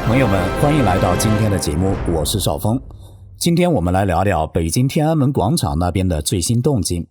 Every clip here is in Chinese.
朋友们，欢迎来到今天的节目，我是邵峰。今天我们来聊聊北京天安门广场那边的最新动静。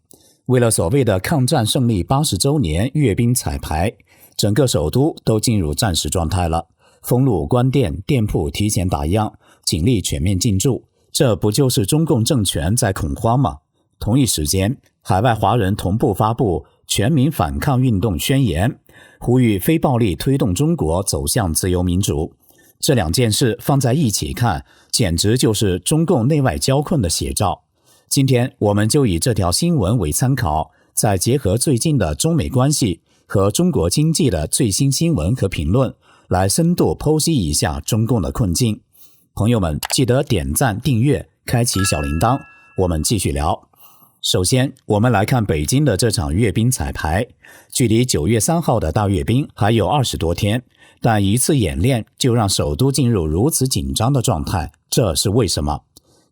为了所谓的抗战胜利80周年阅兵彩排，整个首都都进入战时状态了，封路关店，店铺提前打烊，警力全面进驻，这不就是中共政权在恐慌吗？同一时间，海外华人同步发布全民反抗运动宣言，呼吁非暴力推动中国走向自由民主。这两件事放在一起看，简直就是中共内外交困的写照。今天我们就以这条新闻为参考，再结合最近的中美关系和中国经济的最新新闻和评论，来深度剖析一下中共的困境。朋友们，记得点赞、订阅、开启小铃铛，我们继续聊。首先，我们来看北京的这场阅兵彩排，距离9月3号的大阅兵还有20多天，但一次演练就让首都进入如此紧张的状态，这是为什么？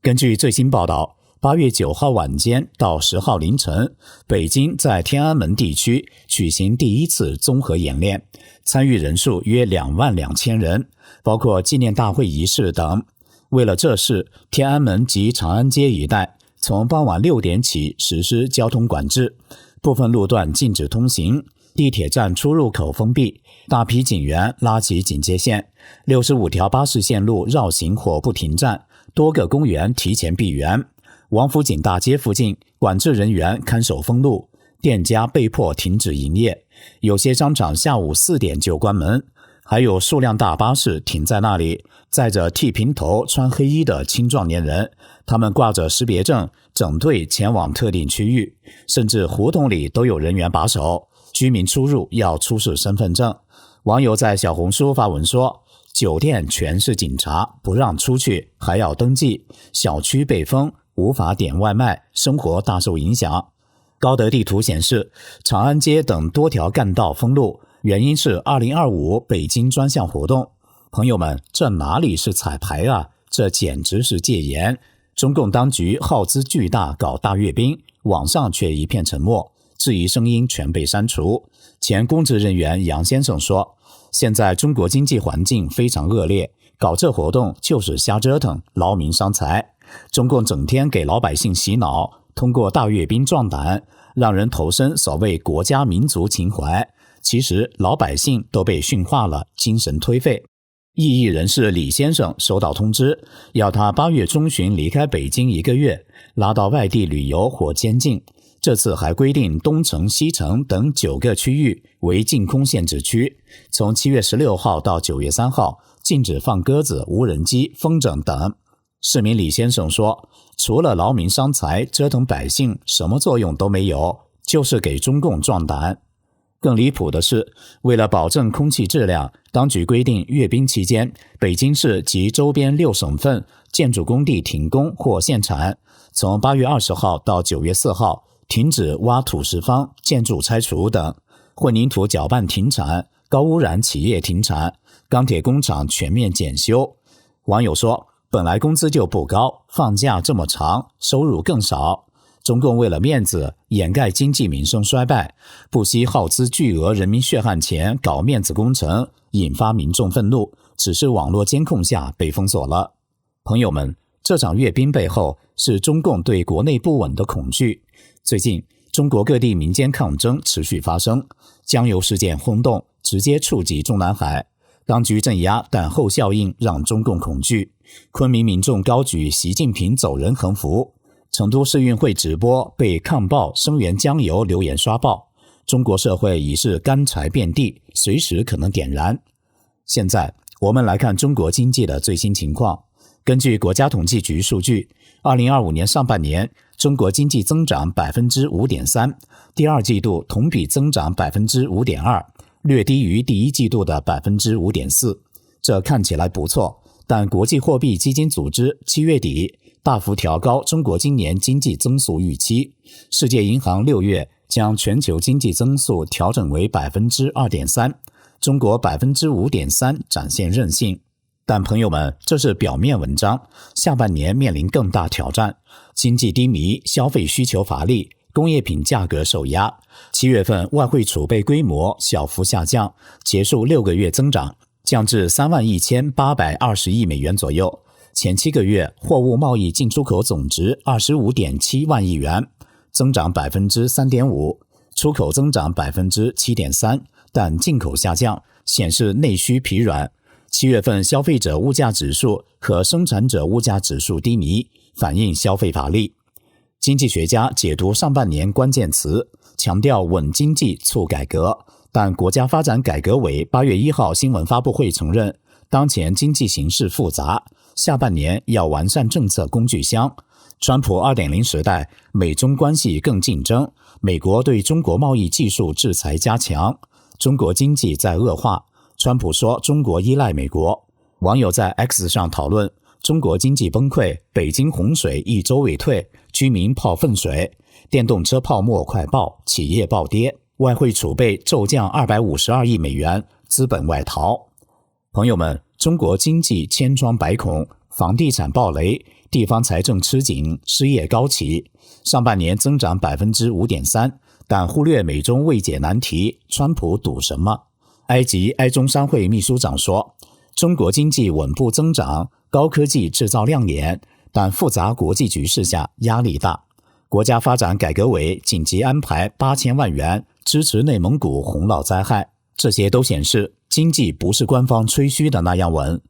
根据最新报道，8月9号晚间到10号凌晨，北京在天安门地区举行第一次综合演练，参与人数约22000人，包括纪念大会仪式等。为了这事，天安门及长安街一带从傍晚6点起实施交通管制，部分路段禁止通行，地铁站出入口封闭，大批警员拉起警戒线，65条巴士线路绕行或不停站，多个公园提前闭园。王府井大街附近，管制人员看守封路，店家被迫停止营业，有些商场下午4点就关门，还有数辆大巴士停在那里，载着剃平头、穿黑衣的青壮年人，他们挂着识别证，整队前往特定区域，甚至胡同里都有人员把守，居民出入要出示身份证。网友在小红书发文说，酒店全是警察，不让出去，还要登记，小区被封，无法点外卖，生活大受影响。高德地图显示，长安街等多条干道封路，原因是2025北京专项活动。朋友们，这哪里是彩排啊，这简直是戒严。中共当局耗资巨大搞大阅兵，网上却一片沉默，质疑声音全被删除。前公职人员杨先生说，现在中国经济环境非常恶劣，搞这活动就是瞎折腾，劳民伤财。中共整天给老百姓洗脑，通过大阅兵壮胆，让人投身所谓国家民族情怀，其实老百姓都被驯化了，精神颓废。异议人士李先生收到通知，要他8月中旬离开北京1个月，拉到外地旅游或监禁。这次还规定东城、西城等9个区域为禁空限制区，从7月16号到9月3号禁止放鸽子、无人机、风筝等。市民李先生说，除了劳民伤财、折腾百姓，什么作用都没有，就是给中共壮胆。更离谱的是，为了保证空气质量，当局规定阅兵期间，北京市及周边6省份建筑工地停工或限产，从8月20号到9月4号停止挖土石方、建筑拆除等，混凝土搅拌停产，高污染企业停产，钢铁工厂全面检修。网友说，本来工资就不高，放假这么长，收入更少。中共为了面子，掩盖经济民生衰败，不惜耗资巨额人民血汗钱搞面子工程，引发民众愤怒，只是网络监控下被封锁了。朋友们，这场阅兵背后是中共对国内不稳的恐惧。最近，中国各地民间抗争持续发生，江油事件轰动，直接触及中南海。当局镇压，但后效应让中共恐惧。昆明民众高举习近平走人横幅，成都市运会直播被抗暴声援江油留言刷爆，中国社会已是干柴遍地，随时可能点燃。现在我们来看中国经济的最新情况。根据国家统计局数据，2025年上半年中国经济增长 5.3%， 第二季度同比增长 5.2%， 略低于第一季度的 5.4%。 这看起来不错，但国际货币基金组织7月底大幅调高中国今年经济增速预期，世界银行6月将全球经济增速调整为 2.3%， 中国 5.3% 展现韧性。但朋友们，这是表面文章，下半年面临更大挑战，经济低迷，消费需求乏力，工业品价格受压。7月份外汇储备规模小幅下降，结束6个月增长。降至31820亿美元左右。前7个月货物贸易进出口总值 25.7 万亿元，增长 3.5%， 出口增长 7.3%， 但进口下降，显示内需疲软。7月份消费者物价指数和生产者物价指数低迷，反映消费乏力。经济学家解读上半年关键词，强调稳经济促改革，但国家发展改革委8月1号新闻发布会承认，当前经济形势复杂，下半年要完善政策工具箱。川普 2.0 时代，美中关系更竞争，美国对中国贸易技术制裁加强，中国经济在恶化。川普说中国依赖美国。网友在 X 上讨论，中国经济崩溃，北京洪水1周未退，居民泡粪水，电动车泡沫快爆，企业暴跌，外汇储备骤降252亿美元，资本外逃。朋友们，中国经济千疮百孔，房地产暴雷，地方财政吃紧，失业高企，上半年增长 5.3%， 但忽略美中未解难题，川普赌什么？埃及埃中商会秘书长说，中国经济稳步增长，高科技制造亮眼，但复杂国际局势下压力大。国家发展改革委紧急安排8000万元支持内蒙古洪涝灾害，这些都显示经济不是官方吹嘘的那样稳。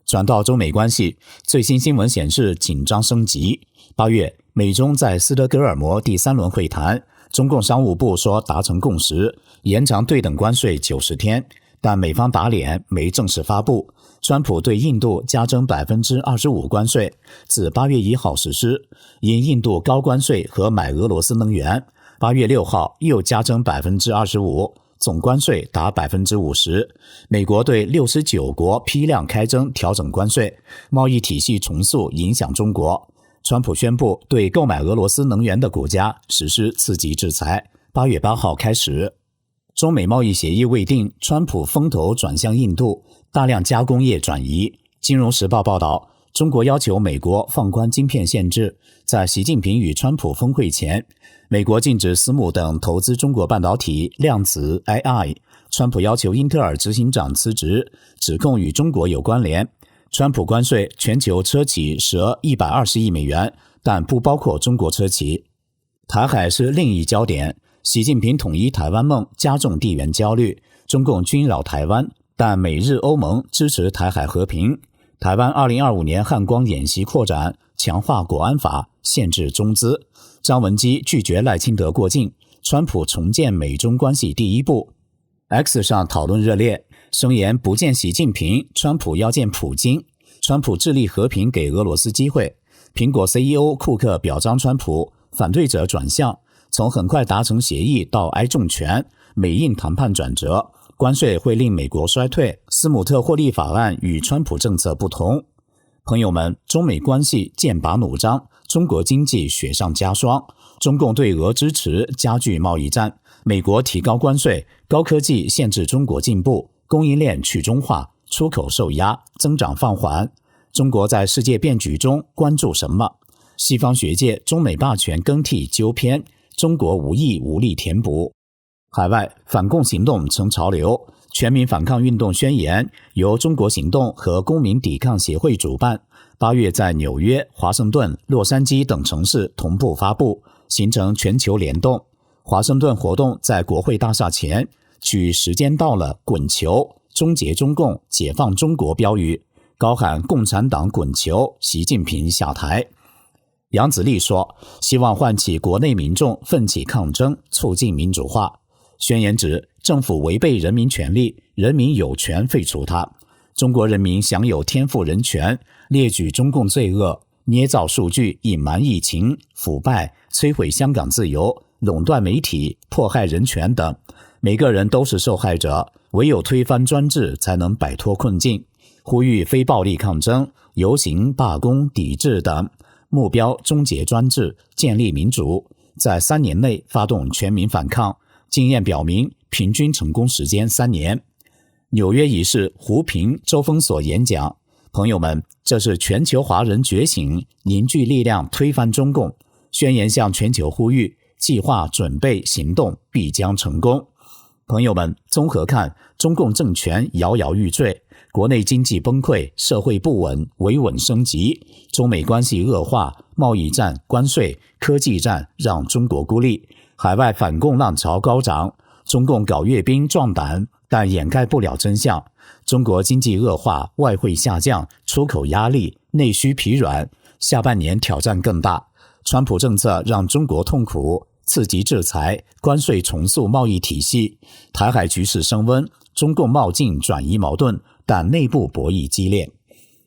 转到中美关系，最新新闻显示紧张升级。8月，美中在斯德哥尔摩第3轮会谈，中共商务部说达成共识，延长对等关税90天，但美方打脸没正式发布。川普对印度加征 25% 关税，自8月1号实施，因印度高关税和买俄罗斯能源，8月6号又加征 25%， 总关税达 50%。 美国对69国批量开征调整关税，贸易体系重塑影响中国。川普宣布对购买俄罗斯能源的国家实施刺激制裁，8月8号开始。中美贸易协议未定，川普风头转向印度，大量加工业转移。金融时报报道，中国要求美国放宽晶片限制。在习近平与川普峰会前，美国禁止私募等投资中国半导体、量子、AI。川普要求英特尔执行长辞职，指控与中国有关联。川普关税全球车企折120亿美元，但不包括中国车企。台海是另一焦点。习近平统一台湾梦加重地缘焦虑，中共军扰台湾，但美日欧盟支持台海和平。台湾2025年汉光演习扩展，强化国安法，限制中资。张文基拒绝赖清德过境，川普重建美中关系第一步。X 上讨论热烈，声言不见习近平，川普要见普京。川普致力和平，给俄罗斯机会。苹果 CEO 库克表彰川普，反对者转向。从很快达成协议到挨重拳，美印谈判转折，关税会令美国衰退，斯姆特获利法案与川普政策不同。朋友们，中美关系剑拔弩张，中国经济雪上加霜，中共对俄支持加剧贸易战，美国提高关税，高科技限制中国进步，供应链去中化，出口受压，增长放缓。中国在世界变局中关注什么？西方学界中美霸权更替纠偏，中国无意无力填补。海外反共行动成潮流，全民反抗运动宣言由中国行动和公民抵抗协会主办，8月在纽约、华盛顿、洛杉矶等城市同步发布，形成全球联动。华盛顿活动在国会大厦前取时间到了滚球，终结中共，解放中国标语，高喊共产党滚球，习近平下台。杨子立说，希望唤起国内民众奋起抗争，促进民主化。宣言指，政府违背人民权利，人民有权废除它。中国人民享有天赋人权，列举中共罪恶，捏造数据，隐瞒疫情，腐败，摧毁香港自由，垄断媒体，迫害人权等。每个人都是受害者，唯有推翻专制才能摆脱困境。呼吁非暴力抗争、游行、罢工、抵制等。目标终结专制，建立民主，在3年内发动全民反抗。经验表明，平均成功时间3年。纽约仪式，胡平、周峰所演讲。朋友们，这是全球华人觉醒，凝聚力量推翻中共。宣言向全球呼吁，计划、准备、行动必将成功。朋友们，综合看，中共政权摇摇欲坠，国内经济崩溃，社会不稳，维稳升级，中美关系恶化，贸易战、关税、科技战让中国孤立，海外反共浪潮高涨，中共搞阅兵壮胆，但掩盖不了真相。中国经济恶化，外汇下降，出口压力，内需疲软，下半年挑战更大。川普政策让中国痛苦，刺激制裁，关税重塑贸易体系，台海局势升温，中共冒进转移矛盾，但内部博弈激烈。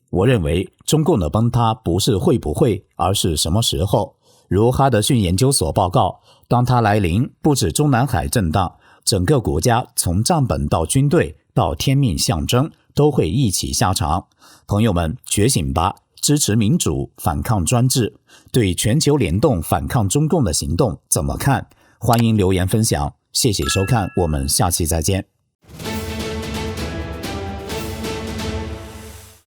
我认为中共的崩塌不是会不会，而是什么时候。如哈德逊研究所报告，当它来临，不止中南海震荡，整个国家从账本到军队到天命象征都会一起下场。朋友们，觉醒吧，支持民主，反抗专制。对全球联动反抗中共的行动怎么看？欢迎留言分享。谢谢收看，我们下期再见。